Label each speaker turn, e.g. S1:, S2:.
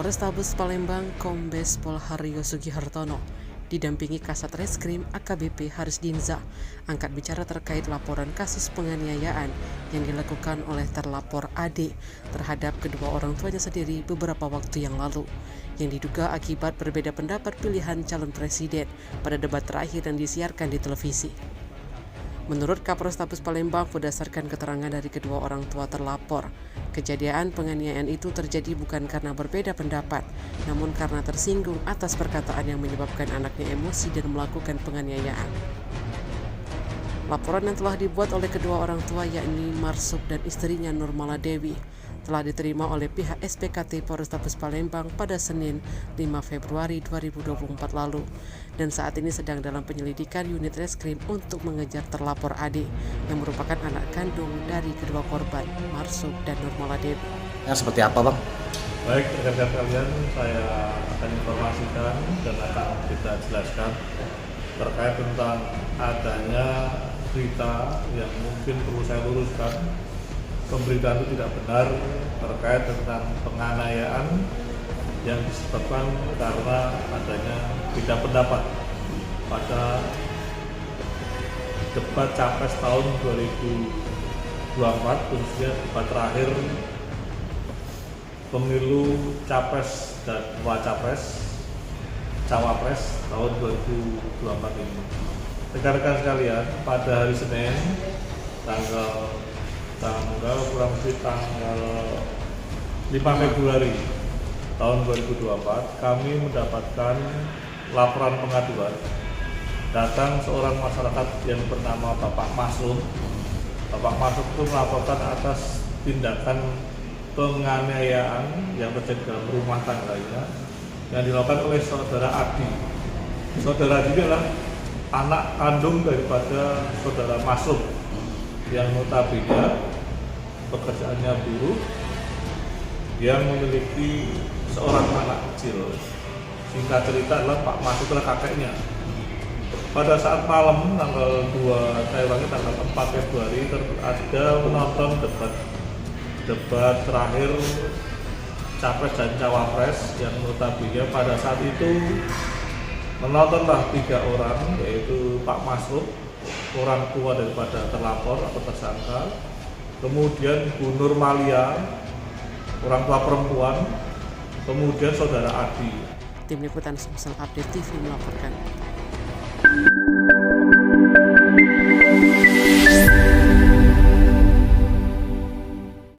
S1: Polrestabes Palembang Kombes Pol Haryo Sugihartono didampingi Kasat Reskrim AKBP Haris Dinza angkat bicara terkait laporan kasus penganiayaan yang dilakukan oleh terlapor AD terhadap kedua orang tuanya sendiri beberapa waktu yang lalu, yang diduga akibat berbeda pendapat pilihan calon presiden pada debat terakhir yang disiarkan di televisi. Menurut Kapolrestabes Palembang, berdasarkan keterangan dari kedua orang tua terlapor, kejadian penganiayaan itu terjadi bukan karena berbeda pendapat, namun karena tersinggung atas perkataan yang menyebabkan anaknya emosi dan melakukan penganiayaan. Laporan yang telah dibuat oleh kedua orang tua yakni Marsuk dan istrinya Nurmala Dewi telah diterima oleh pihak SPKT Polrestabes Palembang pada Senin 5 Februari 2024 lalu dan saat ini sedang dalam penyelidikan unit reskrim untuk mengejar terlapor AD yang merupakan anak kandung dari kedua korban, Marsuk dan Nurmala Dewi.
S2: Yang seperti apa, Bang?
S3: Baik, rekan-rekan kalian, saya akan informasikan dan akan kita jelaskan terkait tentang adanya berita yang mungkin perlu saya luruskan. Pemberitaan itu tidak benar terkait tentang penganiayaan yang disebabkan karena adanya beda pendapat pada debat Capres tahun 2024, khususnya debat terakhir pemilu Capres dan Cawapres tahun 2024 ini. Rekan-rekan sekalian, pada hari Senin tanggal 5 Februari tahun 2024 kami mendapatkan laporan pengaduan datang seorang masyarakat yang bernama Bapak Masuk. Bapak Masuk itu melaporkan atas tindakan penganiayaan yang terjadi dalam rumah tangganya yang dilakukan oleh saudara Adi. Saudara Adi adalah anak kandung daripada saudara Masuk yang notabene pekerjaannya buruh, yang memiliki seorang anak kecil. Singkat cerita adalah Pak Masuk adalah kakeknya. Pada saat malam tanggal 4 Februari ada menonton debat terakhir Capres dan Cawapres yang notabene pada saat itu menontonlah 3 orang, yaitu Pak Masuk, orang tua daripada terlapor atau tersangka, kemudian Bu Nurmalia, orang tua perempuan, kemudian saudara Adi.
S1: Tim Liputan Sumsel Update TV melaporkan.